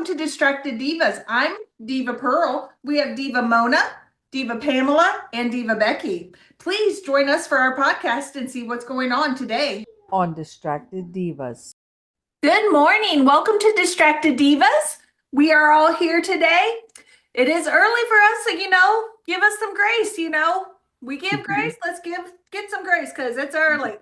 welcome to Distracted Divas. I'm Diva Pearl. We have Diva Mona, Diva Pamela, and Diva Becky. Please join us for our podcast and see what's going on today. On Distracted Divas. Good morning. Welcome to Distracted Divas. We are all here today. It is early for us, so give us some grace. We give grace. Let's get some grace because it's early.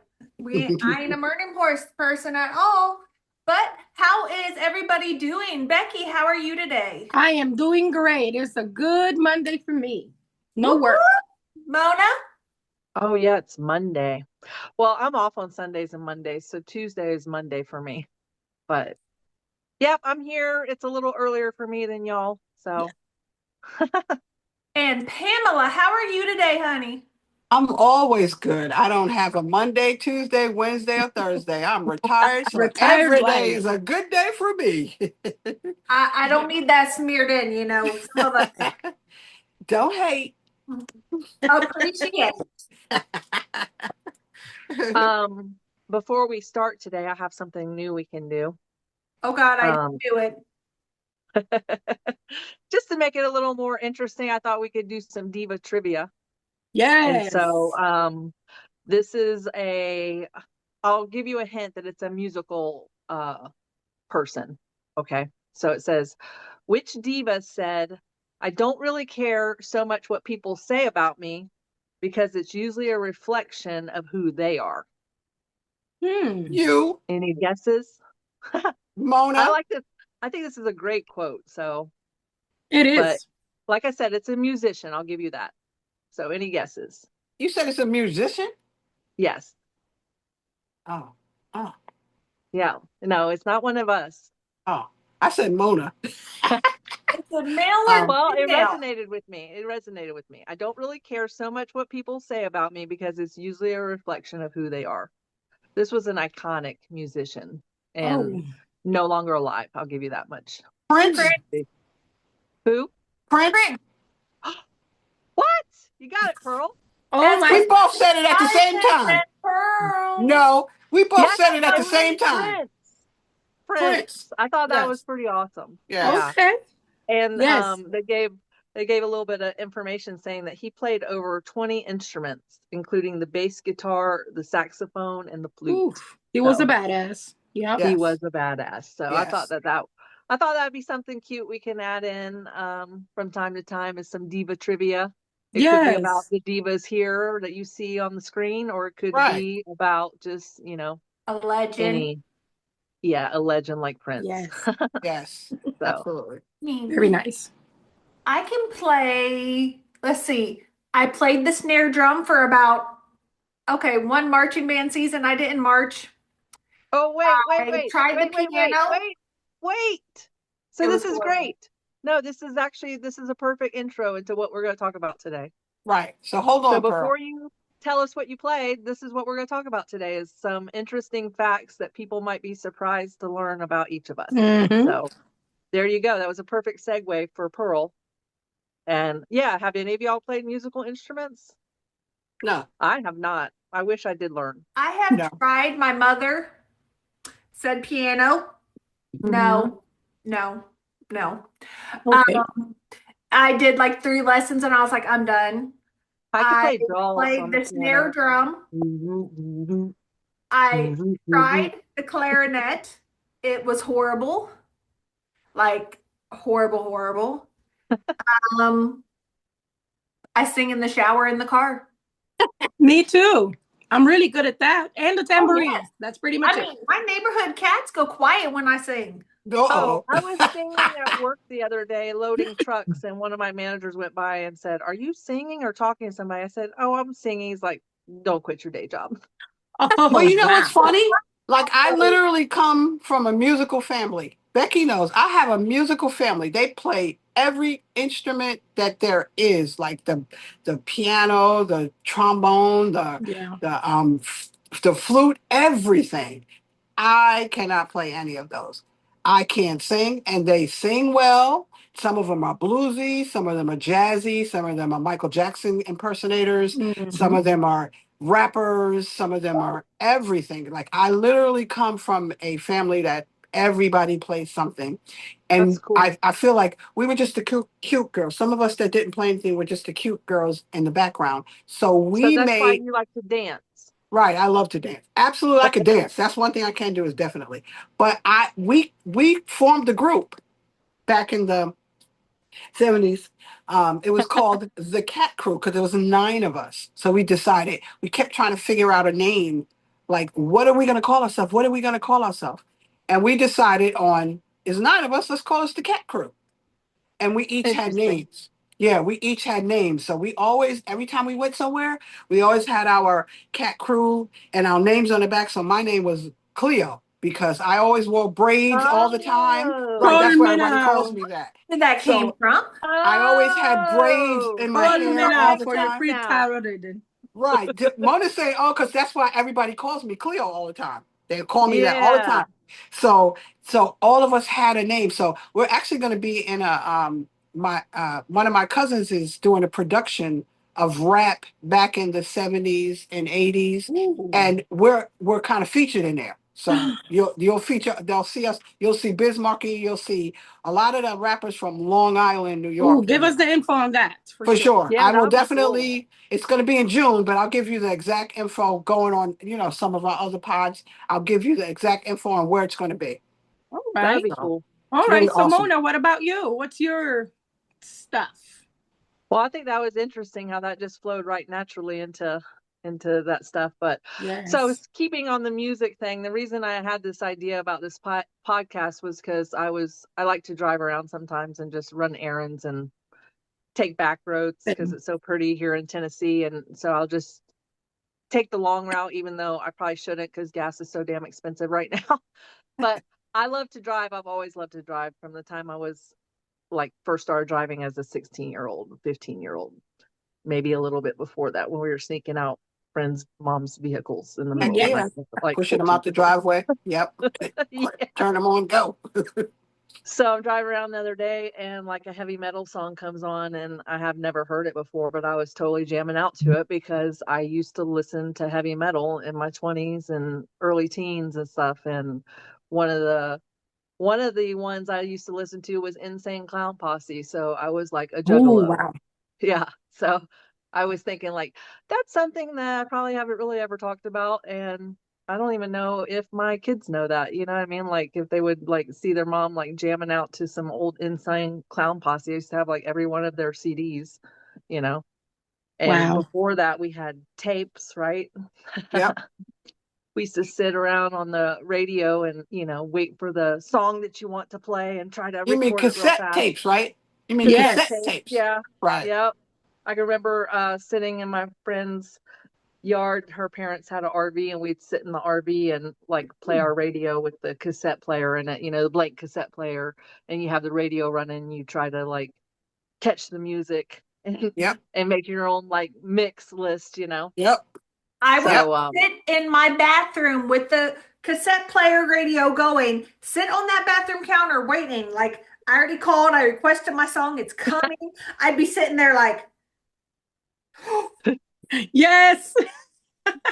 I ain't a morning person at all. But how is everybody doing? Becky, how are you today? I am doing great. It's a good Monday for me. No work. Mona? Oh, yeah, it's Monday. Well, I'm off on Sundays and Mondays, so Tuesday is Monday for me. But, yep, I'm here. It's a little earlier for me than y'all, so. And Pamela, how are you today, honey? I'm always good. I don't have a Monday, Tuesday, Wednesday, or Thursday. I'm retired, so every day is a good day for me. I don't need that smeared in, some of us. Don't hate. Appreciate it. Before we start today, I have something new we can do. Oh, God, I didn't do it. Just to make it a little more interesting, I thought we could do some diva trivia. Yes. And so this is I'll give you a hint that it's a musical person. Okay. So it says, which diva said, I don't really care so much what people say about me because it's usually a reflection of who they are. You. Any guesses? Mona. I like this. I think this is a great quote. So it is. But like I said, it's a musician. I'll give you that. So any guesses? You said it's a musician? Yes. Oh. Yeah. No, it's not one of us. Oh, I said Mona. It's a male or well, it female? resonated with me. I don't really care so much what people say about me because it's usually a reflection of who they are. This was an iconic musician and no longer alive. I'll give you that much. Prince. Who? Prince. What? You got it, Pearl. We both said it at the same time. No, we both said it at the same time. Prince. I thought that was pretty awesome. Yeah. Okay. And they gave a little bit of information saying that he played over 20 instruments, including the bass guitar, the saxophone, and the flute. He was a badass. Yeah, he was a badass. So I thought that'd be something cute we can add in from time to time as some diva trivia. It could be about the divas here that you see on the screen, or it could be about just, a legend. A legend like Prince. Yes. So. Absolutely. Very nice. I can play, let's see. I played the snare drum for about, one marching band season. I didn't march. Oh, wait. Tried the piano. Wait. So this is great. No, this is a perfect intro into what we're going to talk about today. Right. So hold on, So before you tell us what you played, this is what we're going to talk about today is some interesting facts that people might be surprised to learn about each of us. So there you go. That was a perfect segue for Pearl. And have any of y'all played musical instruments? No. I have not. I wish I did learn. I have tried. My mother said piano. No. Okay. I did like 3 lessons and I was like, I'm done. I played the snare drum. I tried the clarinet. It was horrible. Like horrible. I sing in the shower in the car. Me too. I'm really good at that. And the tambourine. That's pretty much it. My neighborhood cats go quiet when I sing. I was singing at work the other day, loading trucks, and one of my managers went by and said, "Are you singing or talking to somebody?" I said, "Oh, I'm singing." He's like, "Don't quit your day job." Well, you know what's funny? Like, I literally come from a musical family. Becky knows I have a musical family. They play every instrument that there is, like the piano, the trombone, the flute, everything. I cannot play any of those. I can't sing, and they sing well. Some of them are bluesy, some of them are jazzy, some of them are Michael Jackson impersonators, some of them are rappers, some of them are everything. Like, I literally come from a family that everybody played something. That's And cool. I feel like we were just the cute girls. Some of us that didn't play anything were just the cute girls in the background. So So we that's why made, you like to dance. right, I love to dance. Absolutely, I could dance. That's one thing I can do is definitely. But we formed a group back in the 70s. It was called the Cat Crew because there was 9 of us. So we decided, we kept trying to figure out a name. Like, what are we going to call ourselves? What are we going to call ourselves? And we decided on, it's 9 of us, let's call us the Cat Crew. And we each had Interesting. names. Yeah, we each had names. So we always, every time we went somewhere, we always had our Cat Crew and our names on the back. So my name was Cleo because I always wore braids all the time. Right, that's why everybody calls Colmena. me that. Where that came So from? I always had braids Oh, in my that makes hair all Colmena the sense for your time. now. pre-taroted. Right. Mona say, oh, because that's why everybody calls me Cleo all the time. They call me that all the Yeah. time. So all of us had a name. So we're actually going to be in a my one of my cousins is doing a production of rap back in the 70s and 80s. Ooh. And we're kind of featured in there. So you'll feature, they'll see us, you'll see Biz Markie, you'll see a lot of the rappers from Long Island, New Ooh, York give in us there. the info on that for For sure. sure. Yeah, I that will would be cool. definitely, it's going to be in June, but I'll give you the exact info going on, some of our other pods. I'll give you the exact info on where it's going to be. All That would right. be So cool. All it's really right. So awesome. Mona, what about you? What's your stuff? Well, I think that was interesting how that just flowed right naturally into that stuff. But so I Yes. was keeping on the music thing. The reason I had this idea about this podcast was because I like to drive around sometimes and just run errands and take back roads because it's so pretty here in Tennessee. And so I'll just take the long route, even though I probably shouldn't because gas is so damn expensive right now. But I love to drive. I've always loved to drive from the time I was like first started driving as a 16-year-old, 15-year-old, maybe a little bit before that when we were sneaking out friends' moms' vehicles in the Heck middle of the Yes. night, yeah. like Pushing them 14 out the years old. driveway. Yep. Yeah. Turn them on, go. So I'm driving around the other day and like a heavy metal song comes on and I have never heard it before, but I was totally jamming out to it because I used to listen to heavy metal in my 20s and early teens and stuff. And one of the one of the ones I used to listen to was Insane Clown Posse. So I was like a Oh, juggalo. wow. Yeah. So I was thinking like that's something that I probably haven't really ever talked about and I don't even know if my kids know that, you know what I mean? Like if they would like see their mom like jamming out to some old Insane Clown Posse. I used to have like every one of their CDs, you know. And Wow. before that we had tapes, right? Yep. We used to sit around on the radio and, wait for the song that you want to play and try to You mean record it real cassette fast. tapes, right? You mean Cassette cassette Yes. tape. tapes. Yeah. Right. Yep. I can remember sitting in my friend's yard. Her parents had an RV and we'd sit in the RV and like play our radio with the cassette player in it, the blank cassette player, and you have the radio running and you try to like catch the music and Yep. and make your own like mix list. Yep. I would Yep. So sit in my bathroom with the cassette player radio going, sit on that bathroom counter waiting. Like, I already called, I requested my song, it's coming. I'd be sitting there like, Yes.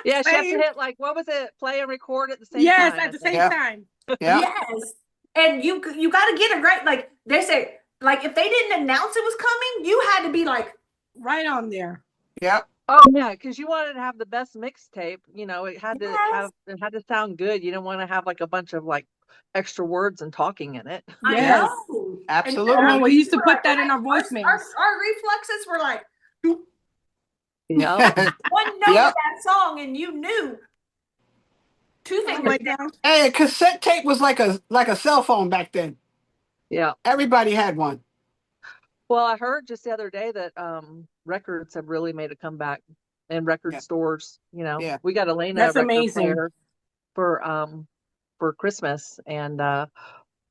yeah, she has to Same. hit like what was it? Play and record at the same Yes, time, at I the think. same Yep. time. Yep. yes. And you got to get it right. Like, they say, like, if they didn't announce it was coming, you had to be like, Right on there. Yep. Oh yeah, because you wanted to have the best mixtape. yes, It had to sound good. You didn't want to have like a bunch of like extra words and talking in it. I Yep. Yes. know. And Oh, Absolutely. we used to we're put like, that in right. our voicemails. Our reflexes were like, Yep. one note of Yep. that song, and you knew two Oh fingers my down. God. Hey, a cassette tape was like a cell phone back then. Yeah. Everybody had one. Well, I heard just the other day that records have really made a comeback in record Yeah. stores. Yeah. We got Elena a That's record amazing. player for Christmas, and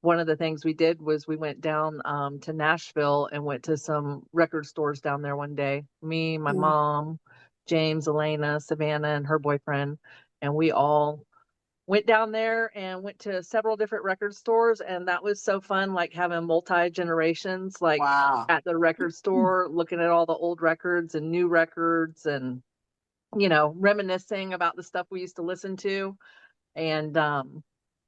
one of the things we did was we went down to Nashville and went to some record stores down there one day. Me, my Mm. mom, James, Elena, Savannah, and her boyfriend, and we all went down there and went to several different record stores, and that was so fun, like having multi-generations like Wow. at the record store looking at all the old records and new records and reminiscing about the stuff we used to listen to. And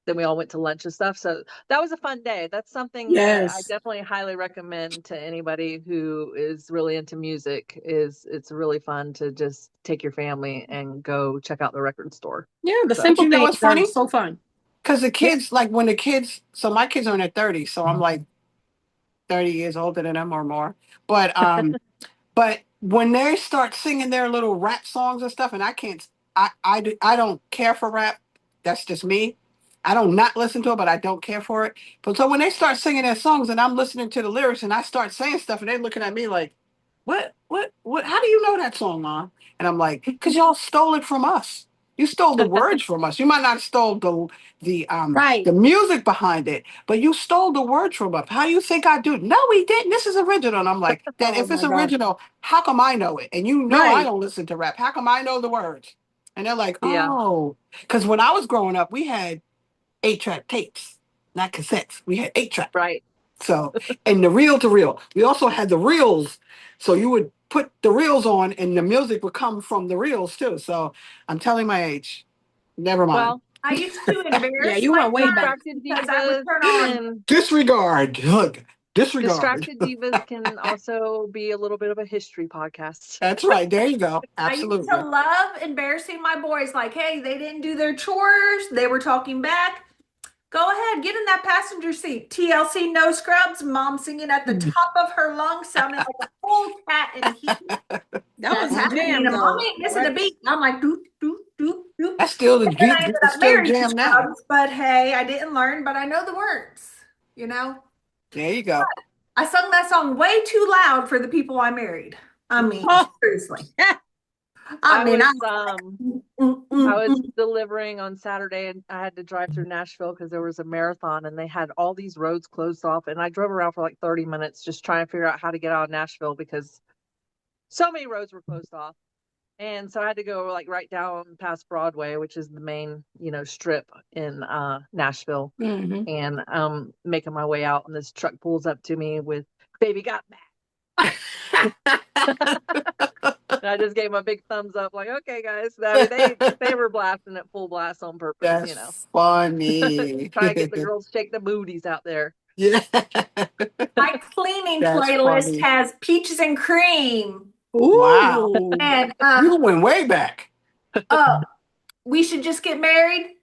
then we all went to lunch and stuff. So that was a fun day. That's something that I Yes. definitely highly recommend to anybody who is really into music. It's really fun to just take your family and go check out the record store. Yeah, the So, simple You know things what's are funny? so fun. Because the kids, like when the kids, so my kids are in their 30s, so I'm like 30 years older than them or more. But when they start singing their little rap songs and stuff, and I can't, I don't care for rap. That's just me. I don't not listen to it, but I don't care for it. But so when they start singing their songs and I'm listening to the lyrics and I start saying stuff and they're looking at me like, what, how do you know that song, Mom? And I'm like, because y'all stole it from us. You stole the words from us. You might not have stole Right. the music behind it, but you stole the words from us. How do you think I do? No, we didn't. This is original. And I'm like, then Oh if it's my God. original, how come I know it? And you know I Right. don't listen to rap. How come I know the words? And they're like, yeah, oh, because when I was growing up, we had 8-track tapes, not cassettes. We had 8-track. right. So, and the reel to reel. We also had the reels. So you would put the reels on and the music would come from the reels too. So I'm telling my age. Never mind. Well, I used to Yeah, embarrass you my went way back. sons distracted because I would divas turn on. can Disregard. Look, disregard. distracted divas can also be a little bit of a history podcast. That's right. There you go. I used to Absolutely. love embarrassing my boys. Like, hey, they didn't do their chores. They were talking back. Go ahead, get in that passenger seat. TLC, no scrubs. Mom singing at the top of her lungs, sounding like a full cat in heat. That That's was a happening. jam, And mom though. ain't missing a Right? beat. I'm like, doop, doop, doop, doop. That's still the And then beat. I ended It's up still married to jam now. scrubs, but hey, I didn't learn, but I know the words, you know? There you go. I sung that song way too loud for the people I married. I mean, Oh, seriously. I I was was I was delivering on Saturday and I had to drive through Nashville because there was a marathon and they had all these roads closed off. And I drove around for like 30 minutes just trying to figure out how to get out of Nashville because so many roads were closed off. And so I had to go like right down past Broadway, which is the main, strip in Nashville, mhm. and making my way out and this truck pulls up to me with "Baby Got Back." And I just gave him a big thumbs up, like, okay, guys. I mean, they were blasting at full blast on purpose, That's funny. trying to get the girls to shake the booties out there. Yeah. my cleaning That's playlist funny. has peaches and cream. Wow. Ooh. And You went way back. oh, we should just get married.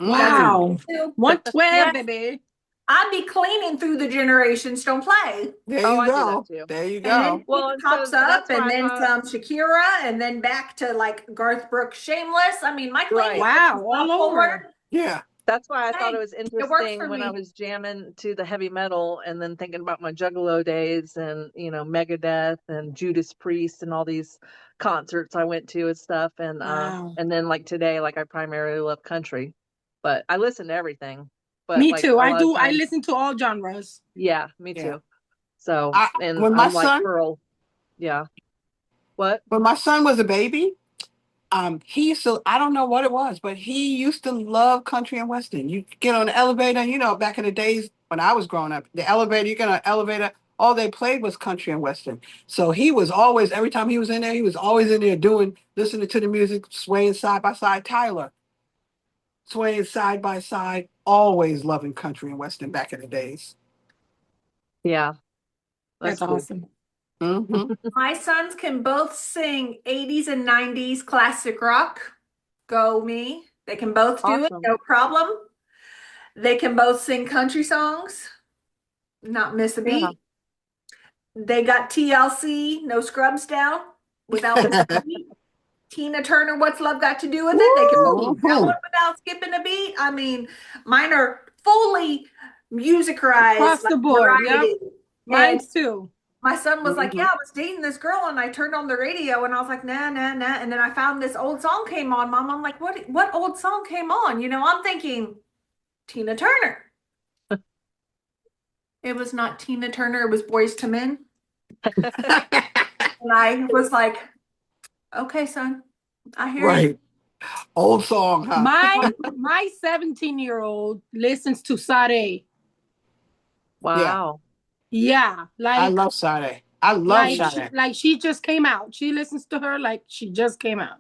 That's Mm. Wow. too. 112, Yes, baby. I'd be cleaning through the generations. Don't play. There Oh, you I do that go. too. There you And then go. keep Well, the and tops so up, that's why and I then thought, some Shakira, and then back to like Garth Brooks, Shameless. I mean, my cleaning right. list is Wow, all not over. forward. Yeah. That's why I thought Hey, it was it works interesting for when I me. was jamming to the heavy metal and then thinking about my Juggalo days and, Megadeth and Judas Priest and all these concerts I went to and stuff. Wow. And then like today, like I primarily love country, but I listen to everything. But Me like too. a I lot of do. I times, listen to all genres. yeah, me Yeah. too. So, I and when my I'm like son Pearl. Yeah. What? when my son was a baby, he used to, I don't know what it was, but he used to love country and western. You get on the elevator, and back in the days when I was growing up, the elevator, you get on an elevator, all they played was country and western. So he was always, every time he was in there, he was always in there listening to the music, swaying side by side. Tyler, swaying side by side, always loving country and western back in the days. Yeah, that's That's cool. awesome. Hmm. My sons can both sing 80s and 90s classic rock. Go me. They can both do it, Awesome. no problem. They can both sing country songs, not miss a Yeah. beat. They got TLC, no scrubs down, without missing a beat. Tina Turner, What's Love Got to Do with It? They can both do that Hmm. one without skipping a beat. I mean, mine are fully musicalized, Across like the board. Yep. variety. And Mine too. my son was like, Hmm. yeah, I was dating this girl and I turned on the radio and I was like, nah, nah, nah. And then I found this old song came on, Mom. I'm like, what old song came on? I'm thinking Tina Turner. It was not Tina Turner, it was Boys to Men. And I was like, okay, son, I hear you. Right. Old song, huh? My 17-year-old listens to Sade. Yeah. Wow. Yeah, I love Sade. I love Sade. like she just came out. She listens to her like she just came out.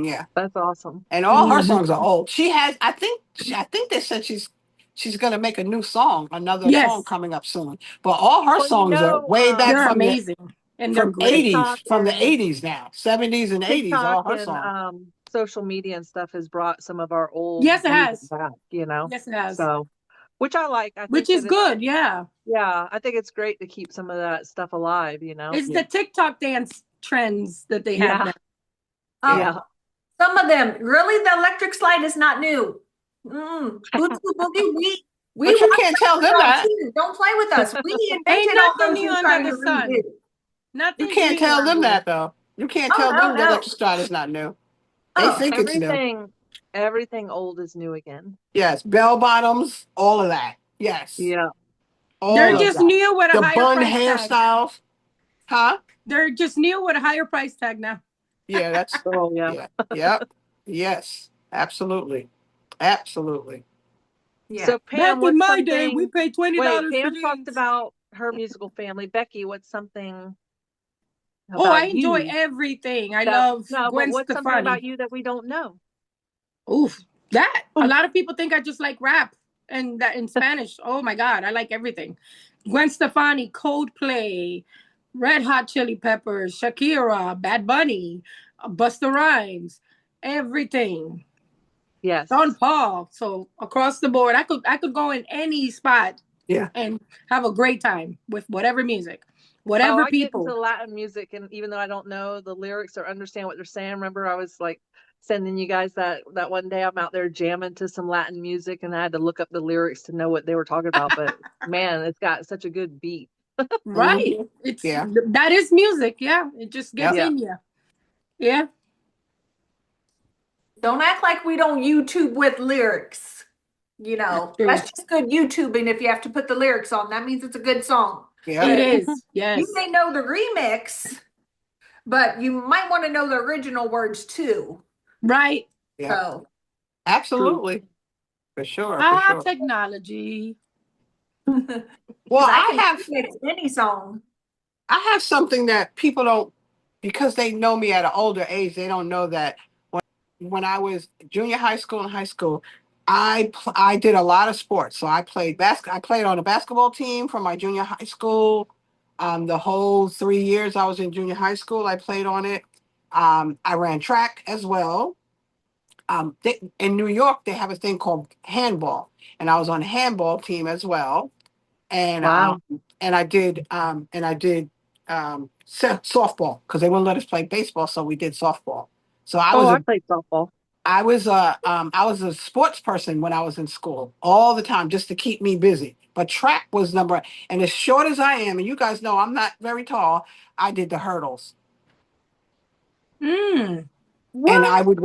Yeah. That's awesome. And all her Mhm. songs are old. She has, I think they said she's gonna make a new song, another song Yes, coming up soon. But all her Well, you songs are know, way back they're amazing and they're from great. eighties, TikTok from the and 80s now, 70s and 80s. TikTok All her and songs. social media and stuff has brought some of our old Yes, it music has. back, you know. Yes, it has. So, which I like. I Which think is that it's good. Yeah. yeah, I think it's great to keep some of that stuff alive, you know. It's the TikTok dance trends that they have Yeah, now. Oh, yeah. some of them. Really, the electric slide is not new. Boots Boogie, we But you watched can't that tell them growing up that. too. Don't play with us. We Ain't invented all nothing those new you're under trying the to redo. sun. You Nothing's can't new tell around them here. that though. You can't Oh tell no, them the no. electric slide is not new. They Oh, think it's new. Everything old is new again. Yes, bell bottoms, all of that. Yes, Yeah. They're all of just that. new with a The higher bun price tag. hairstyles, huh? They're just new with a higher price tag now. Yeah, that's Oh, yeah. yeah, yep, yes, absolutely, absolutely. yeah. So Back Pam, in what's my day, we something? paid Wait, $20 for Pam talked jeans. about her musical family. Becky, what's something Oh, I about enjoy you everything. I that love no, but Gwen what's something Stefani. about you that we don't know? Oof, that a lot of people think I just like rap and that in Spanish. Oh my God, I like everything. Gwen Stefani, Coldplay, Red Hot Chili Peppers, Shakira, Bad Bunny, Busta Rhymes, everything. Yes. Don Paul. So across the board, I could go in any spot Yeah, and have a great time with whatever music, Oh, whatever I get into people. Latin music, and even though I don't know the lyrics or understand what they're saying, remember I was like sending you guys that one day I'm out there jamming to some Latin music, and I had to look up the lyrics to know what they were talking about. But man, it's got such a good beat. Right. hmm It's yeah, that is music. Yeah. It just gets yep. Yeah. in you. Yeah. Don't act like we don't YouTube with lyrics. That's true. That's just good YouTubing if you have to put the lyrics on. That means it's a good song. Yep. It But is. you Yes. may know the remix, but you might want to know the original words too. Right. Yep. So, True. Absolutely. For sure. For Ah, sure. technology. because Well, I can remix any song. I have something that people don't, because they know me at an older age, they don't know that when I was junior high school and high school, I did a lot of sports. So I played on a basketball team for my junior high school. The whole 3 years I was in junior high school, I played on it. I ran track as well. In New York, they have a thing called handball, and I was on the handball team as well. And Wow. softball because they wouldn't let us play baseball, so we did softball. So Oh, I played softball. I was a sports person when I was in school all the time just to keep me busy. But track was number, and as short as I am, and you guys know I'm not very tall, I did the hurdles, Mm. and What? I would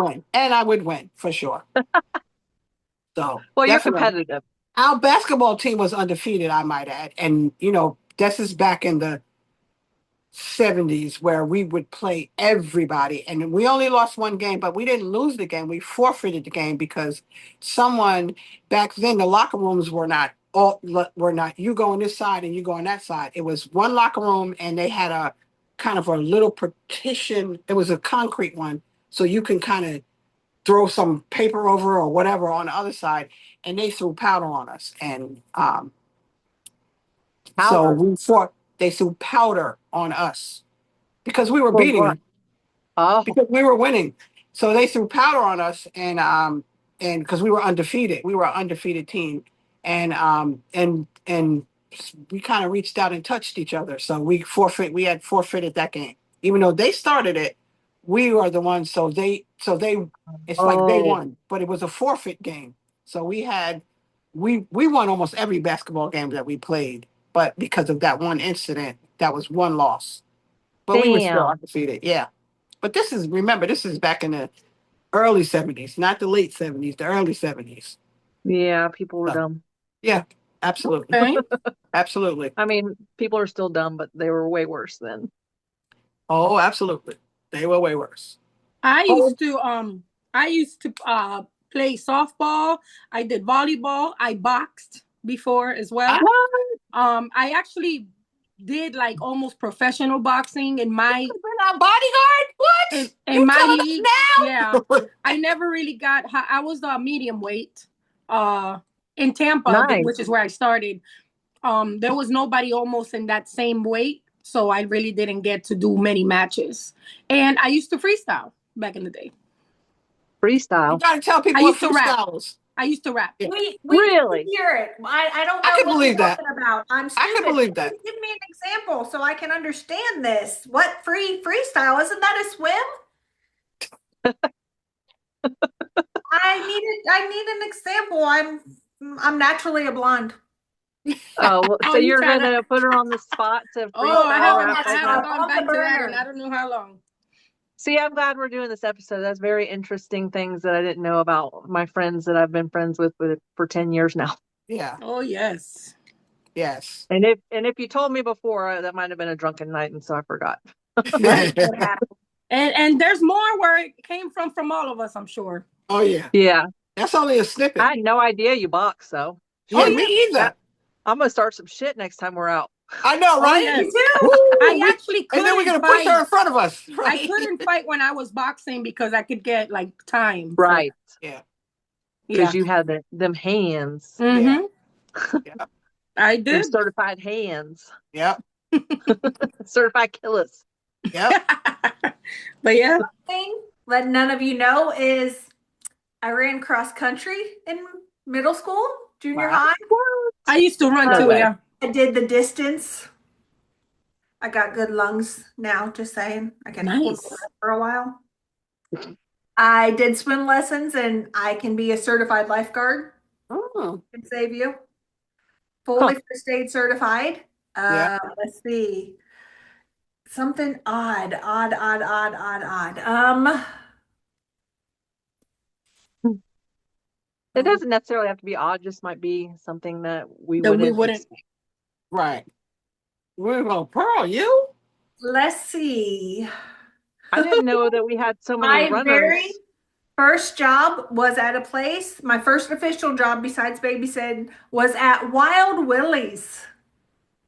win for sure. So Well, you're definitely. competitive. Our basketball team was undefeated, I might add. And, this is back in the 70s where we would play everybody. And we only lost one game, but we didn't lose the game. We forfeited the game because someone back then, the locker rooms were not you go on this side and you go on that side. It was one locker room and they had a kind of a little partition. It was a concrete one. So you can kind of throw some paper over or whatever on the other side, and they threw powder on us. And so Powder. we fought. They threw powder on us because we were For beating what? them Oh, because we were winning. So they threw powder on us, and because we were undefeated, we were an undefeated team, and we kind of reached out and touched each other. So we had forfeited that game, even though they started it. We were the ones. So they it's like they oh, won, but it was a forfeit game. So we won almost every basketball game that we played, but because of that one incident, that was one loss. But we were still damn. undefeated. Yeah. But remember, this is back in the early 70s, not the late 70s, the early 70s. Yeah, people were So, dumb. yeah, absolutely. Okay. Absolutely. I mean, people are still dumb, but they were way worse then. Oh, absolutely. They were way worse. I Oh, used to play softball. I did volleyball. I boxed before as I, well. What? I actually did like almost professional boxing in my Been our bodyguard? What? in You my telling us league. now? Yeah, I never really got. I was medium weight. In Tampa, Nice. which is where I started. There was nobody almost in that same weight, so I really didn't get to do many matches. And I used to freestyle back in the day. You Freestyle. gotta tell I people what used to rap. freestyle is. I used to rap. Yeah. We Really? need to hear it. I don't I know can what believe you're that. talking about. I'm I can stupid. believe that. Give me an example so I can understand this. What freestyle? Isn't that a swim? I need an example. I'm naturally a blonde. Oh, well, Oh, so you you're trying to? gonna put her on the spot to Oh, I freestyle on haven't. rap that I right haven't now? spot, gone on the back to that in burner. I don't know how long. See, I'm glad we're doing this episode. That's very interesting things that I didn't know about my friends that I've been friends with for 10 years now. Yeah. Oh yes. Yes. And if you told me before, that might have been a drunken night, and so I forgot. Right. What happened? And there's more where it came from all of us, I'm sure. Oh yeah. Yeah, That's only a I snippet. had no idea you box, so Yeah, Oh me yeah. either. I'm gonna start some shit next time we're out. I know, Oh right? yes. Me too. Woo, I actually and then we're couldn't gonna push her fight. in front of us, I right? couldn't fight when I was boxing because I could get like time. Right. Yeah. Yeah. Because you had them hands, Yeah. Mm-hmm. Yeah. I them did. certified hands, Yep. certified killers. Yep. But yeah. Thing, let none of you know is I ran cross country in middle school, junior Wow. high. I used to run No too, way. yeah. I did the distance. I got good lungs now, just saying. I can hold Nice. my breath for a while. I did swim lessons and I can be a certified lifeguard. Oh, Can save you. Huh. Fully first aid certified. yeah. Let's see. Something odd. It doesn't necessarily have to be odd, just might be something that we That we wouldn't wouldn't. expect. Right. We're going, Pearl, you? Let's see. I didn't know that we had so many My very runners. first job was at a place. My first official job besides babysitting was at Wild Willie's.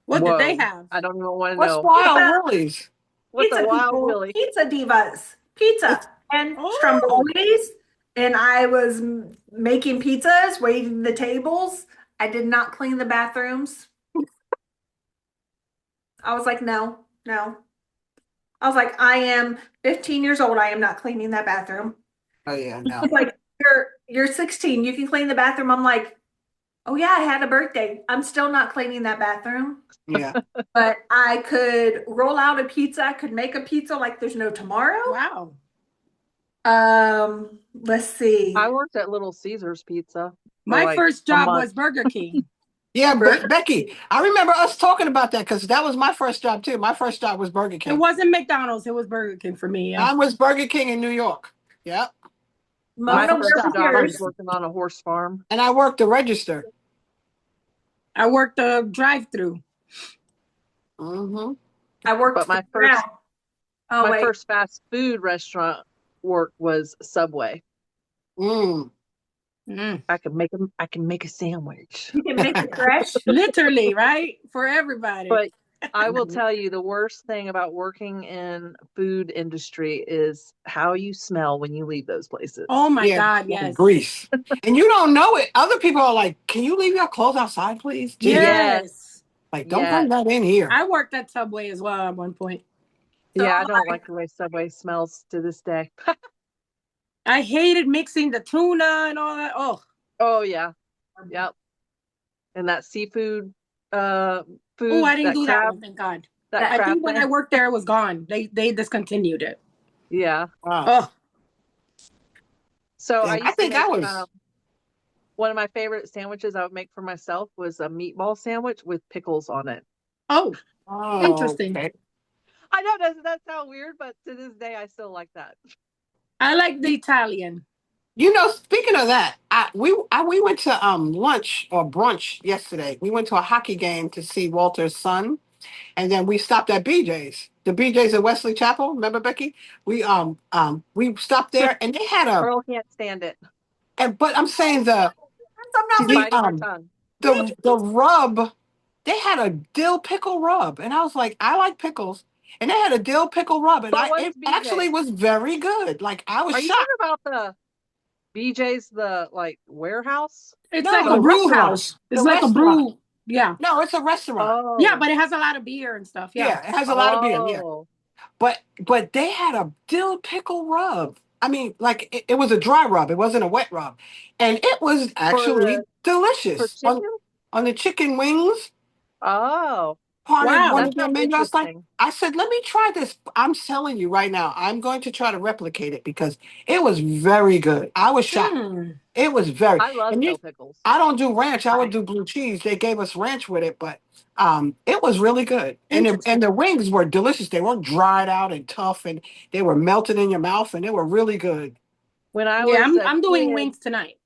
What did they Whoa. have? I don't even want to What's know. Wild Willie's? What's a Pizza wild people, willy? pizza divas, pizza It's, and Oh. strombolis. And I was making pizzas, waiting the tables. I did not clean the bathrooms. I was like, no. I was like, I am 15 years old. I am not cleaning that bathroom. oh, yeah, no. It's like, you're 16. You can clean the bathroom. I'm like, oh yeah, I had a birthday. I'm still not cleaning that bathroom. Yeah. But I could roll out a pizza. I could make a pizza like there's no tomorrow. Wow. Let's see. I worked at Little Caesars Pizza. My like first a job month. was Burger King. Yeah, Becky, I remember us talking about that because that was my first job too. My first job was Burger It King. wasn't McDonald's, it was Burger King for me. Yeah. Mine was Burger King in New York. Yep. My Mona, first first where job. job, I was was yours? working on a horse farm. And I worked the register. I worked the drive-through. Mm-hmm. I worked But my the ground. Oh my wait, first fast food restaurant work was Subway. Mm. Mm. I can make a sandwich. you can make it fresh. Literally, right? For everybody. But I will tell you, the worst thing about working in food industry is how you smell when you leave those places. Oh my Yeah, God, yes. grease. And you don't know it. Other people are like, can you leave your clothes outside, please? Jeez. Yes. Like, don't bring that in here. I worked at Subway as well at one point. Yeah, I don't like the way Subway smells to this day. I hated mixing the tuna and all that. Oh, Oh yeah. Yep. And that seafood food, I didn't that do that crab, one, thank God. that I crab think when I thing. worked there, it was gone. They discontinued it. Yeah. Wow. Oh, So Damn, I I used to think I make was. one of my favorite sandwiches I would make for myself was a meatball sandwich with pickles on it. oh, Oh, interesting. okay. I know that sounds weird, but to this day I still like that. I like the Italian. You know, speaking of that, we went to lunch or brunch yesterday. We went to a hockey game to see Walter's son, and then we stopped at BJ's. The BJ's at Wesley Chapel. Remember, Becky? We stopped there, and they had Earl can't stand it. but I'm saying I'm not the Biting her tongue. the rub they had a dill pickle rub, and I was like, I like pickles, and they had a dill pickle rub, and But it what's actually BJ's? was very good. Like I was Are you talking shocked. about the BJ's, the like warehouse? It's like No, a the brew restaurant, house. the It's like a restaurant. brew. Yeah. No, it's a restaurant. Yeah, Oh, but it has a lot of beer and stuff. Yeah. Yeah, it has a lot of beer. Yeah, oh, but they had a dill pickle rub. I mean, like it was a dry rub. It wasn't a wet rub, and it was for actually for delicious chicken? on the chicken wings Oh, part of one Wow. that of their sounds menus. I was like, interesting. I said, let me try this. I'm telling you right now, I'm going to try to replicate it because it was very good. I was shocked. Hmm. It was very, I love and dill pickles. I don't do ranch. I would I do blue cheese. They gave us ranch with it, but it was really good. And Interesting. the wings were delicious. They weren't dried out and tough, and they were melted in your mouth, and they were really good. When I Yeah, was a I'm doing kid, wings tonight.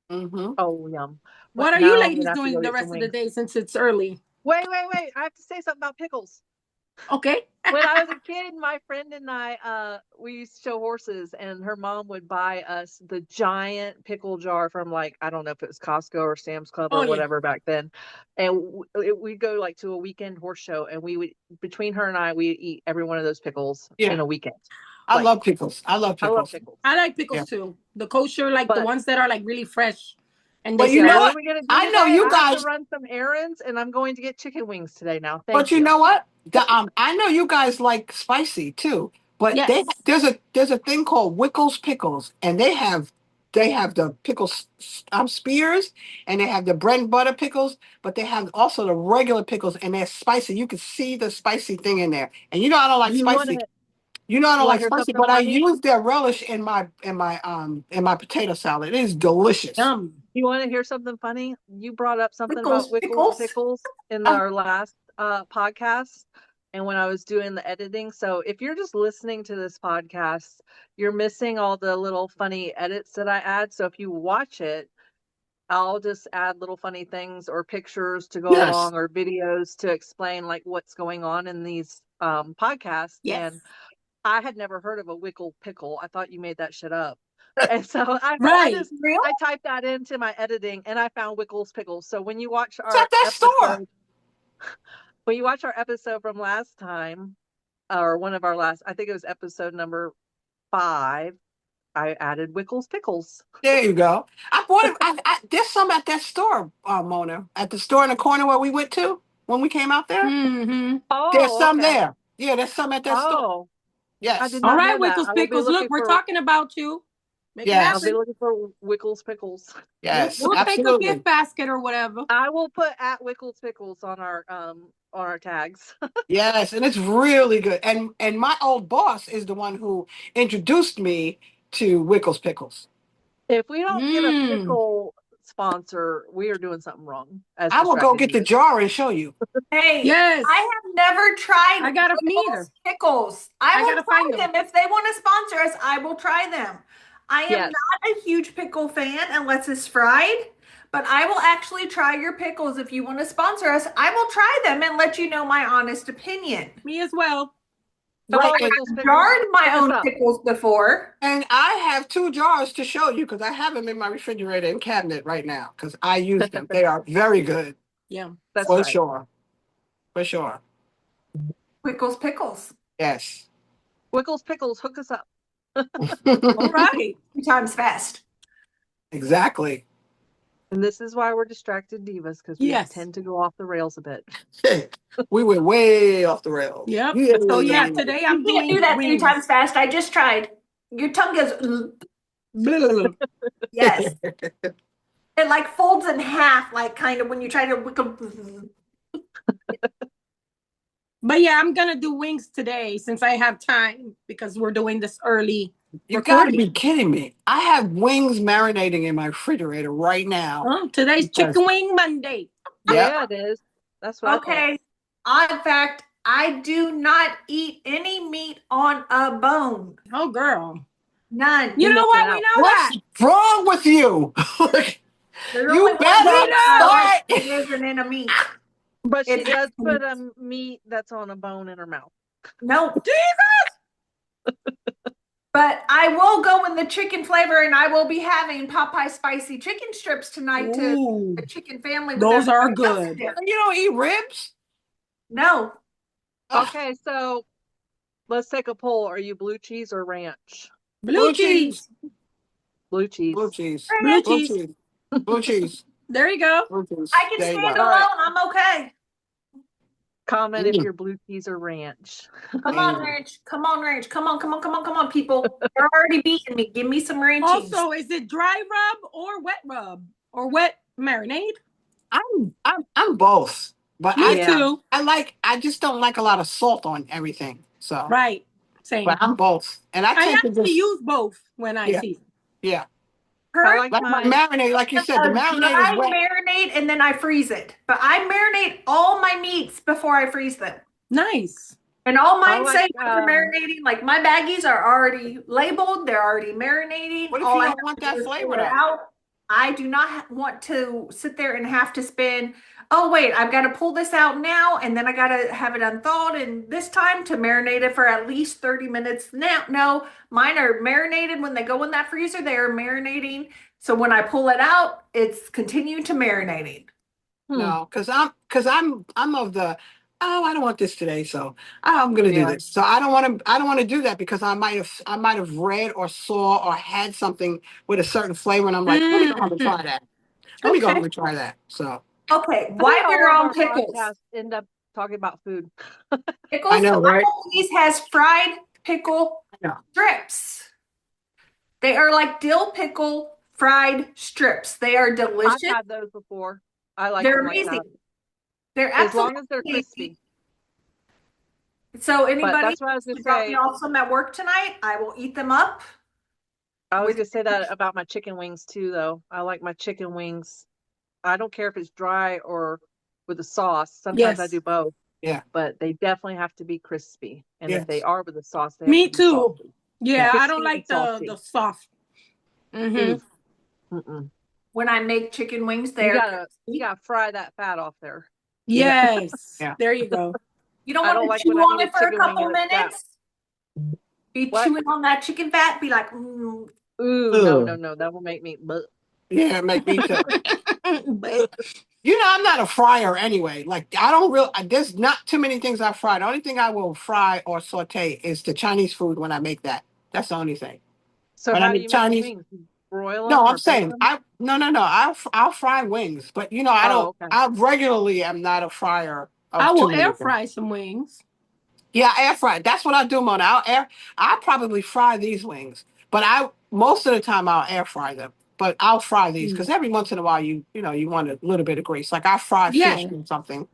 Hmm. oh yum. But What are you now I'm ladies gonna have to doing go the get some rest of the wings. day since it's early? Wait. I have to say something about pickles. Okay. When I was a kid, my friend and I, we used to show horses, and her mom would buy us the giant pickle jar from, like, I don't know if it was Costco or Sam's Club Oh or yeah. whatever back then. And we'd go like to a weekend horse show, and we would, between her and I, we'd eat every one of those pickles Yeah, in a weekend. I Like, love pickles. I love I love pickles. pickles. I like Yeah, pickles too. The kosher, like the But ones that are like really fresh and they but you yeah, know smell. what are what? we gonna do I know today? you I have to guys. run some errands, and I'm going to get chicken wings today now. But Thank you you. know what? I know you guys like spicy too. But Yes. there's a thing called Wickles Pickles, and they have the pickles spears, and they have the bread and butter pickles, but they have also the regular pickles, and they're spicy. You can see the spicy thing in there. And you know I don't like You want spicy. to You know I you don't want like to hear spicy, something but I funny? use their relish in my potato salad. It is delicious. Yum. You want to hear something funny? You brought up something about Wickles Wickles Pickles. Pickles in Uh, our last podcast and when I was doing the editing. So if you're just listening to this podcast, you're missing all the little funny edits that I add. So if you watch it, I'll just add little funny things or pictures to go yes. along or videos to explain like what's going on in these podcasts. Yes. And I had never heard of a Wickle pickle. I thought you made that shit up. And so I Right. just Real? I typed that into my editing and I found Wickles pickles. So when you watch It's at our that store. episode, when you watch our episode from last time, or one of our last, I think it was episode number 5, I added Wickles pickles. There you go. I bought it. There's some at that store, Mona, at the store in the corner where we went to when we came out there. Mm-hmm. There's Oh, some okay. there. Yeah, there's some at that store. Oh, I did Yes, All not right, know that. Wickles Pickles. Look, we're talking about you. Make it I'll yes, be happen. looking for Wickles pickles. yes, We'll take a gift absolutely. basket or whatever. I will put at Wickles pickles on our tags. Yes, and it's really good. And my old boss is the one who introduced me to Wickles Pickles. If we don't get a Mm. pickle sponsor, we are doing something wrong as I will go Distracted get the Divas. jar and show you. Hey, Yes. I have never tried I gotta me either. Wickles Pickles. I I will gotta try find them. them. If they want to sponsor us, I will try them. I am Yes. not a huge pickle fan unless it's fried, but I will actually try your pickles if you want to sponsor us. I will try them and let you know my honest opinion. Me as well. How Like, about Wickles I've pickles? jarred my Hook us own up. pickles before. And I have 2 jars to show you because I have them in my refrigerator and cabinet right now because I use them. They are very good. Yeah. That's For right. sure. For sure. Wickles Pickles. Yes. Wickles pickles, hook us up. All right. 2 times fast. Exactly. And this is why we're Distracted Divas, because we Yes. tend to go off the rails a bit. We went way off the rails. Yep. Yay. So yeah, today You I'm can't doing do that 3 times wings. fast. I just tried. Your tongue goes, Blah. yes. It like folds in half, like kind of when you try to wiggle. But yeah, I'm gonna do wings today since I have time because we're doing this early. You gotta Recording. be kidding me. I have wings marinating in my refrigerator right now. Today's Because- Chicken Wing Monday. Yeah. Yeah, it is. That's what I thought. Okay. Odd fact, I do not eat any meat on a bone. Oh girl. None. You know missing what? out. We know that. What's wrong with you? There's You only one better bone start. that isn't in a meat. But she It does is- put a meat that's on a bone in her mouth. Nope. But I will go in the chicken flavor, and I will be having Popeye spicy chicken strips tonight to Ooh, the chicken family with those are everybody else in good. there. You don't eat ribs? No, Ugh, Okay, so let's take a poll. Are you blue cheese or ranch? Blue cheese. Blue cheese. blue cheese. Blue Blue cheese. cheese. Blue cheese. There you go. Blue cheese. I can There you stand go. All right. alone. I'm okay. Comment if Mm. you're blue cheese or ranch. Come There you on, go. ranch. Come on, ranch. Come on, come on, come on, come on, people. You're already beating me. Give me some ranchings. Also, is it dry rub or wet rub or wet marinade? I'm both. But Me Yeah. too. I just don't like a lot of salt on everything. So Right. Same. but I'm both. And I I tend to actually just use both when I yeah, season. yeah. I like Like my mine. marinade, like you said, the A marinade is dry wet. marinade and then I freeze it. But I marinate all my meats before I freeze them. Nice. And all I mine like, say after marinating, like my baggies are already labeled, they're already marinating. What if All you I don't have want to do that is pull flavor it though? out. I do not want to sit there and have to spend, oh wait, I've got to pull this out now and then I got to have it unthawed and this time to marinate it for at least 30 minutes. Now, no, mine are marinated when they go in that freezer, they are marinating. So when I pull it out, it's continuing to marinating. No, because I'm of the I don't want this today, so I'm gonna do Yeah. this. So I don't want to do that because I might have read or saw or had something with a certain flavor, and I'm like, let me go home and try that. Let me go Okay. home and try that. So Okay, I while think we're all of on our pickles. podcasts end up talking about food. I Pickles know, right? Applebee's has fried pickle Yeah. strips. They are like dill pickle fried strips. They are I've delicious. had those before. I like They're them like amazing. that. They're As absolutely long as they're amazing. crispy. So But anybody that's what I was gonna who drop me say. off some at work tonight, I will eat them up I was with gonna say that about my chicken wings too, though. I like my chicken wings. I don't care if it's dry or with a sauce. Sometimes I Yes. do both, Yeah. but they definitely have to be crispy. And if they Yes. are with a sauce, they have Me to be too. salty. Yeah, Yeah. I don't Crispy and like the salty. soft. Mm-hmm. Ooh. Mm-mm. when I make chicken wings. You They're gotta crispy. fry that fat off there. Yes. Yeah. There you go. You don't I want don't to like chew when I on eat a it for a chicken wing couple and it's that. minutes. Be What? chewing on that chicken fat. Be like, mm. Ooh, no. That will make me. Bleh. Yeah, make me too. But I'm not a fryer anyway. Like I don't real. There's not too many things I fry. The only thing I will fry or saute is the Chinese food when I make that. That's the only thing. So When I how do make you make your Chinese, wings? You broil no, them I'm or bake saying them? I no. I'll fry wings, but I Oh, don't. okay. I regularly am not a fryer I of too will many air things. fry some wings. Yeah, air fry. That's what I do, Mona. I'll probably fry these wings, but most of the time I'll air fry them. But I'll fry these because every once in a while you want a little bit of grease. Like I fry fish Yeah. or something,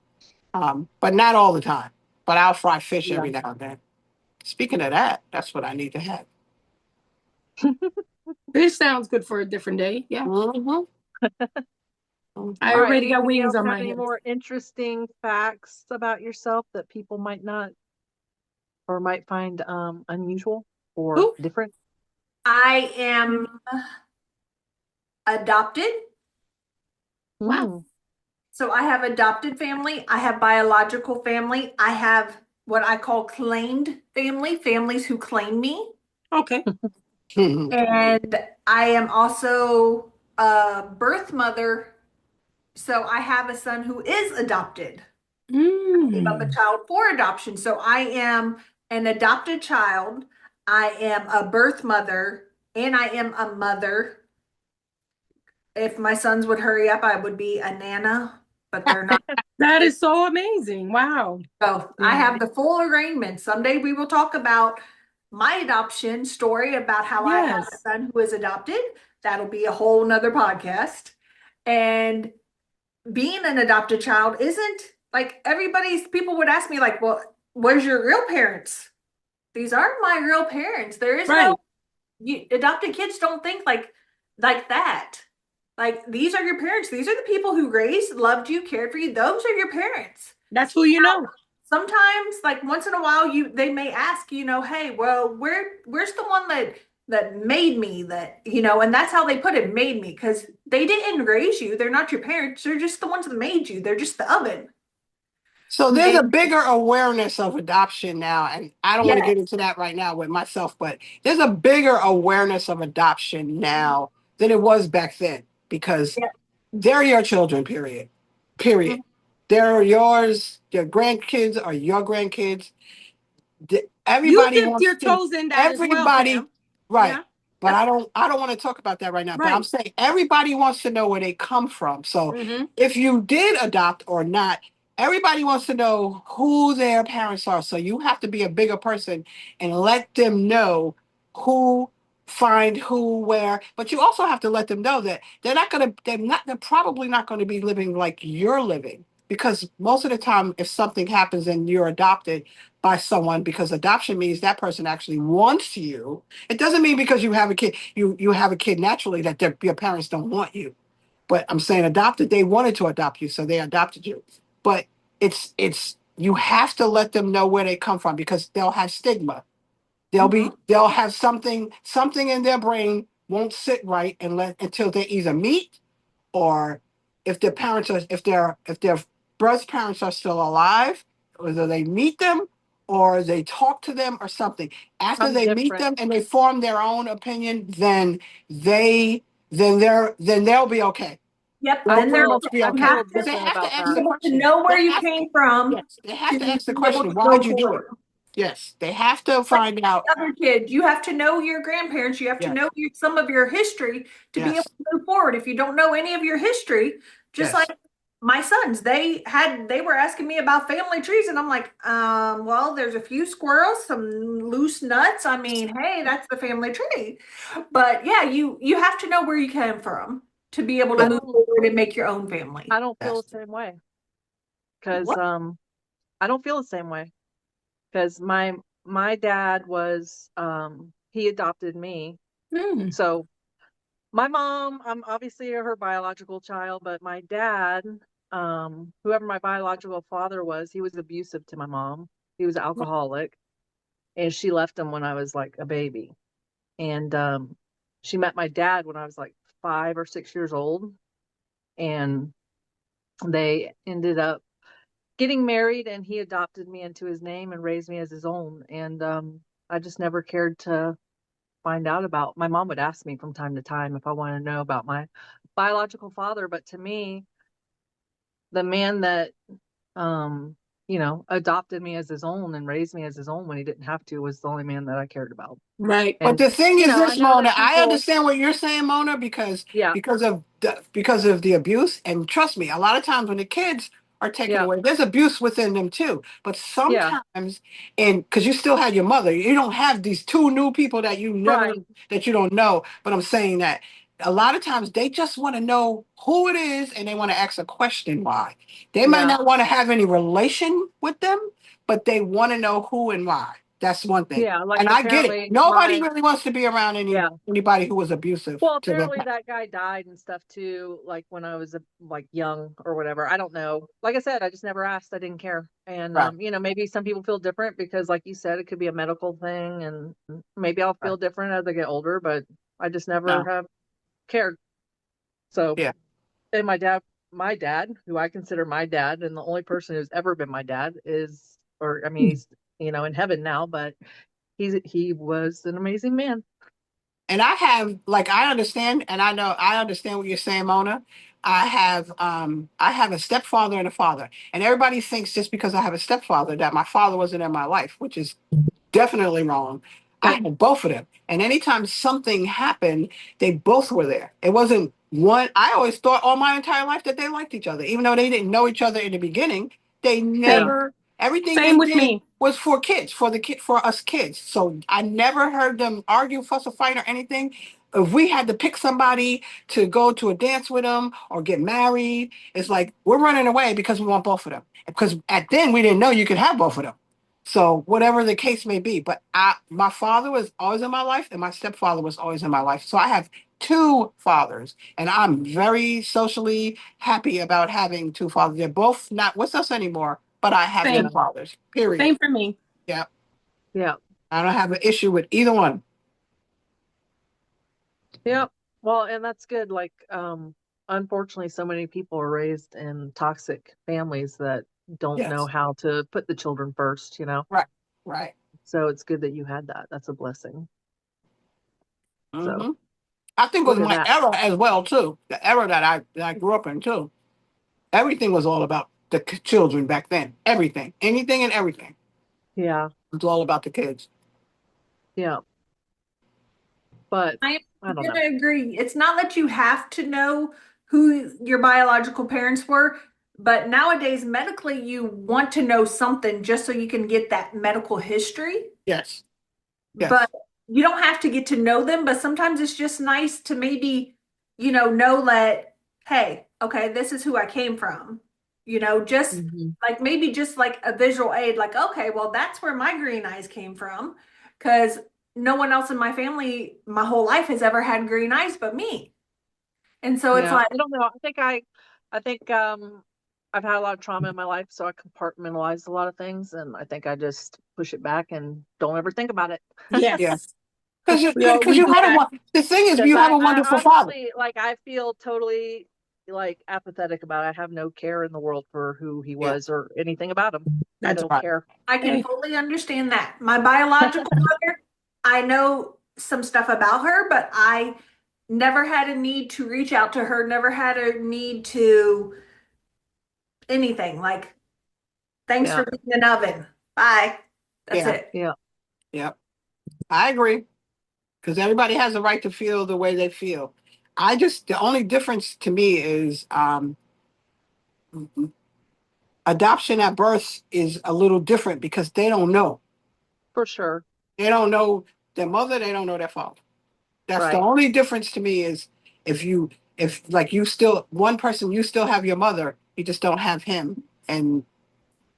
but not all the time. But I'll fry fish Yeah. every now and then. Speaking of that, that's what I need to have. This sounds good for a different day. Yeah. Mm-hmm. I All right. already got Anybody wings else on have my any hands. more interesting facts about yourself that people might not or might find unusual or Ooh. different? I am adopted. Wow. Mm. So I have adopted family. I have biological family. I have what I call claimed family, families who claim me. Okay. And I am also a birth mother. So I have a son who is adopted. Gave up a Mm. child for adoption. So I am an adopted child. I am a birth mother and I am a mother. If my sons would hurry up, I would be a nana, but they're not. That is so amazing. Wow. So I have the full arraignment. Someday we will talk about my adoption story about how I have a Yes. son who is adopted. That'll be a whole nother podcast. And being an adopted child isn't like people would ask me, like, well, where's your real parents? These aren't my real parents. There is Right. adopted kids don't think like that. Like these are your parents. These are the people who raised, loved you, cared for you. Those are your parents. That's who you know. Sometimes, like once in a while, they may ask, hey, well, where's the one that made me, and that's how they put it, made me, because they didn't raise you. They're not your parents. They're just the ones that made you. They're just the oven. So there's a bigger awareness of adoption now, and I don't want to Yes. get into that right now with myself, but there's a bigger awareness of adoption now than it was back then because Yes. they're your children, period. Period. Mhm. They're yours, your grandkids are your grandkids. You Everybody dipped wants your to, toes in that as well, everybody, Pam. right. Yeah. But I don't want to talk about that right now. But I'm Right. saying everybody wants to know where they come from. So Mm-hmm. if you did adopt or not, everybody wants to know who their parents are. So you have to be a bigger person and let them know who find who where. But you also have to let them know that they're probably not going to be living like you're living. Because most of the time, if something happens and you're adopted by someone, because adoption means that person actually wants you. It doesn't mean because you have a kid, you have a kid naturally that your parents don't want you. But I'm saying adopted, they wanted to adopt you, so they adopted you. But it's you have to let them know where they come from because they'll have stigma. Mhm. They'll have something in their brain won't sit right until they either meet or if their parents are if their birth parents are still alive, whether they meet them or they talk to them or something. After I'm they meet different. them and they form their own opinion, they then they'll be okay. Yep. I Then They'll pretty there's feel much be I you okay have feel to because they different have to about ask be the that. able to question. know They where you have to came from yes, they have to to ask the be able question, to why'd go you do it? forward. Yes, they have to Like find out. any other kid, you have to know your grandparents. You have to Yes, know some of your history to be able yes, to move forward. If you don't know any of your history, just like yes. my sons, they were asking me about family trees, and I'm like, well, there's a few squirrels, some loose nuts. I mean, hey, that's the family tree. But yeah, you have to know where you came from to be able to I Yes, move don't forward and make your own family. I don't feel yes. the same way because What? I don't feel the same way because my dad was he adopted me. Mm. So my mom, I'm obviously her biological child, but my dad, whoever my biological father was, he was abusive to my mom. He was alcoholic, and she left him when I was like a baby. And she met my dad when I was like 5 or 6 years old, and they ended up getting married, and he adopted me into his name and raised me as his own. And I just never cared to find out about. My mom would ask me from time to time if I wanted to know about my biological father, but to me, the man that um adopted me as his own and raised me as his own when he didn't have to was the only man that I cared about. Right. But And the thing is I this, know Mona, that I people, understand what you're saying, Mona, because yeah, because of the abuse. And trust me, a lot of times when the kids are taken yeah, away, there's abuse within them too. But yeah, sometimes, and because you still had your mother, you don't have these two new people right, that you don't know. But I'm saying that a lot of times they just want to know who it is and they want to ask a question why. They might yeah, not want to have any relation with them, but they want to know who and why. That's one thing. yeah. Like And I get it. apparently Nobody really wants to be around yeah. anybody who was abusive Well, to their apparently that guy died and stuff too, like when I was like young or whatever. I don't know. Like I said, I just never asked. I didn't care. And right. maybe some people feel different because like you said, it could be a medical thing and maybe I'll Right. feel different as I get older, but I just never No. have cared. So, Yeah. and my dad, who I consider my dad and the only person who's ever been my dad is, or I mean, he's, in heaven now, but he was an amazing man. And I understand and I understand what you're saying, Mona. I have a stepfather and a father. And everybody thinks just because I have a stepfather that my father wasn't in my life, which is definitely wrong. I Right. had both of them. And anytime something happened, they both were there. It wasn't one. I always thought all my entire life that they liked each other, even though they didn't know each other in the beginning. They Yeah. Same. never, everything Same they with did me. was for kids, for us kids. So I never heard them argue, fuss, or fight or anything. If we had to pick somebody to go to a dance with them or get married, it's like we're running away because we want both of them. Because at then we didn't know you could have both of them. So whatever the case may be, but my father was always in my life, and my stepfather was always in my life. So I have two fathers, and I'm very socially happy about having two fathers. They're both not with us anymore, but I have two Same. Yeah. fathers. Period. Same for me. Yeah, Yeah. I don't have an issue with either one. Yeah. Well, and that's good. Like, unfortunately, so many people are raised in toxic families that don't know Yes. how to put the children first, Right. Right. So it's good that you had that. That's a blessing. So Hmm. I think it was look at my that. era as well too. The era that I grew up in too. Everything was all about the children back then. Everything, anything, and everything. Yeah. It was all about the kids. Yeah. But I I am don't know. going to agree. It's not that you have to know who your biological parents were, but nowadays, medically, you want to know something just so you can get that medical history. Yes. But Yes. you don't have to get to know them. But sometimes it's just nice to maybe, know that, hey, okay, this is who I came from. Just Mhm. like maybe just like a visual aid, like, okay, well, that's where my green eyes came from. Because no one else in my family, my whole life, has ever had green eyes but me. And so it's Yeah. like, I don't know. I think I've had a lot of trauma in my life, so I compartmentalized a lot of things, and I think I just push it back and don't ever think about it. Yeah. Yes. Because you, We because you do had that. the thing is, Because you have I, a I wonderful father. honestly, like, I feel totally like apathetic about it. I have no care in the world for who he Yeah. was or anything about him. I That's don't Right. care. I can okay. fully understand that. My biological mother, I know some stuff about her, but I never had a need to reach out to her, never had a need to anything. Like, thanks Yeah. for being an oven. Bye. That's Yeah. it. Yeah. Yeah. I agree. Because everybody has a right to feel the way they feel. The only difference to me is adoption at birth is a little different because they don't know. For sure. They don't know their mother, they don't know their father. That's the Right. only difference to me is if you, if like you still, one person, you still have your mother, you just don't have him. And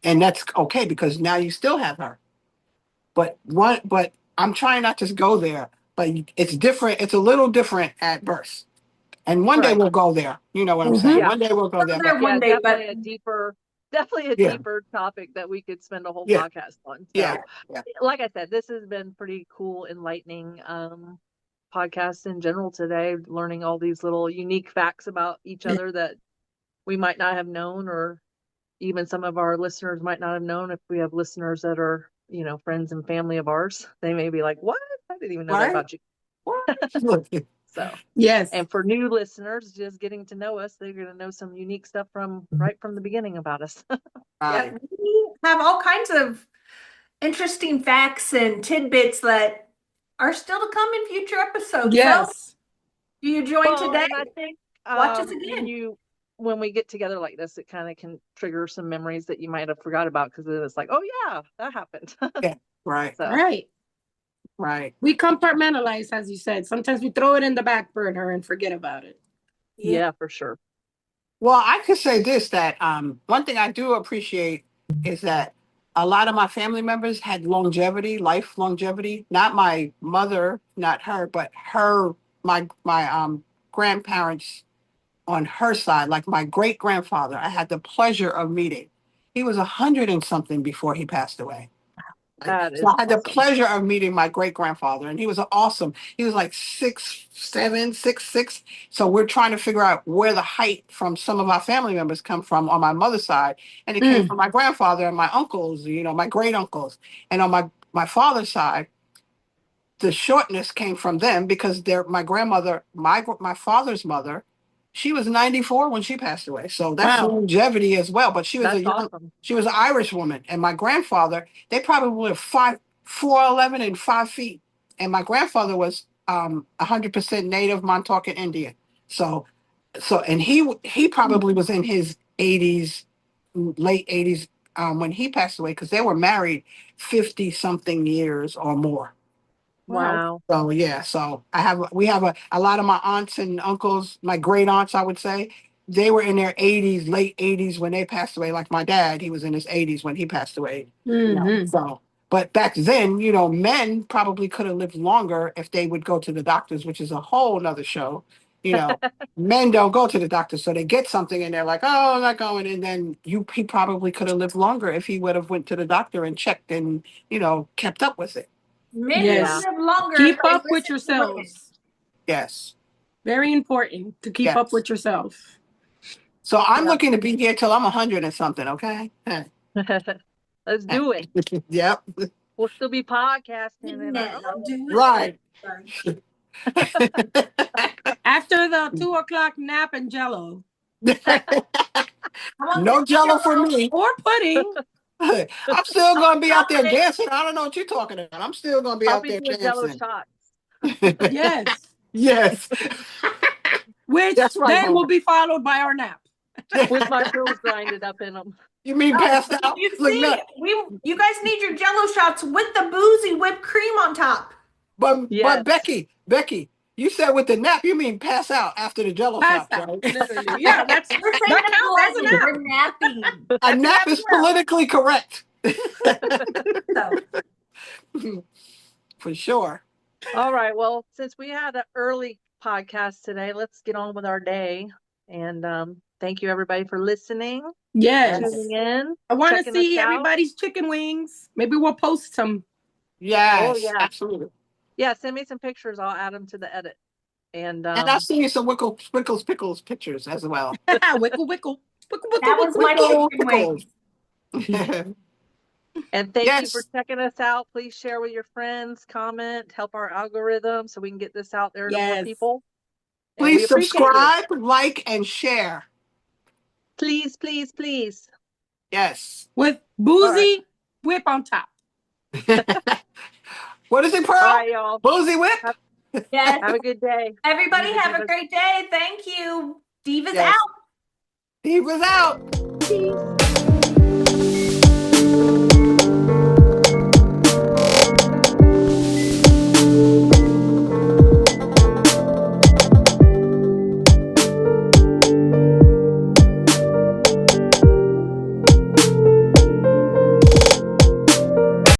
that's okay because now you still have her. But I'm trying not to go there, but it's different. It's a little different at birth. And one day Right. we'll go there. You know what I'm saying? Hmm. Yeah. One day we'll go there. But There Yeah. one day, but Definitely a yeah, deeper topic that we could spend a whole yeah, podcast on. yeah, So, yeah, like I said, this has been pretty cool, enlightening podcast in general today, learning all these little unique facts about each yeah. other that we might not have known, or even some of our listeners might not have known. If we have listeners that are, friends and family of ours, they may be like, what? I didn't even know that Right? about you. What? Look, So, Yes. and for new listeners just getting to know us, they're going to know some unique stuff from right from the beginning about us. right. yep, we have all kinds of interesting facts and tidbits that are still to come in future episodes. So, Yes. do you join Well, today? and I think Watch us when again. we get together like this, it kind of can trigger some memories that you might have forgot about, because then it's like, oh yeah, that happened. Yeah, right, So Right. right. We compartmentalize, as you said. Sometimes we throw it in the back burner and forget about it. Yeah. yeah, for sure. Well, I could say this that one thing I do appreciate is that a lot of my family members had longevity, life longevity. Not my mother, not her, but my grandparents on her side, like my great grandfather. I had the pleasure of meeting. He was 100 and something before he passed away. Right? That So is I had the awesome. pleasure of meeting my great grandfather, and he was awesome. He was like 6'7", 6'6". So we're trying to figure out where the height from some of our family members come from on my mother's side, and it came Mm. from my grandfather and my uncles, my great uncles, and on my father's side the shortness came from them because my grandmother, my father's mother, she was 94 when she passed away. So that's Wow. longevity as well. But That's awesome. she was an Irish woman. And my grandfather, they probably were 4'11" and 5 feet. And my grandfather was 100% native Montauk Indian. So and he probably was in his 80s, late 80s when he passed away because they were married 50 something years or more. Wow. Wow. So yeah, so we have a lot of my aunts and uncles, my great aunts, I would say, they were in their 80s, late 80s when they passed away. Like my dad, he was in his 80s when he passed away. Hmm. So, but back then, men probably could have lived longer if they would go to the doctors, which is a whole nother show. You know, men don't go to the doctor, so they get something and they're like, "Oh, I'm not going." And then he probably could have lived longer if he would have went to the doctor and checked and kept up with it. Men do Yeah. Yes. live longer if Keep they up with listen to women. yourselves. Yes, Very important to keep up yes. with yourself. So I'm Yeah. looking to be here till I'm 100 and something, okay? Let's do it. Yep. We'll still be podcasting. And Right. After the 2 o'clock nap and Jello No jello for me. or pudding. I'm still gonna be out there dancing. I don't know what you're talking about. I'm still gonna be I'll out be there doing Jello dancing. shots Yes. Yes. Which That's right, then Mama. will be followed by our nap. with my pills grinded up in them. You mean passed out? You Look, see, look. you guys need your Jello shots with the boozy whipped cream on top. Yes. But Becky, you said with the nap, you mean pass out after the jello Pass shot, out, right? literally. Yeah, We're saying that it counts as a politely. nap. We're napping. A nap is politically correct. So, For sure. All right. Well, since we had an early podcast today, let's get on with our day. And thank you everybody for listening, Yes. tuning in. I want to checking see us out. everybody's chicken wings. Maybe we'll post some. Yes, Oh, yeah. absolutely. Yeah, send me some pictures. I'll add them to the edit. And And I'll send you some Wickles Pickles pictures as well. Wickle, wickle. Wickle, wickle, that was my Wickle chicken wings. Pickles. and thank you for Yes. checking us out. Please share with your friends, comment, help our algorithm so we can get this out there to more Yes. people. And we Please appreciate you. subscribe, like, and share. Please, please, please. Yes. With boozy whip on top. What is it, Pearl? All right, y'all. Boozy whip? Yes. Have a good day. Everybody Divas, have a divas. great day. Thank you. Divas Yes. out. Divas out. Peace.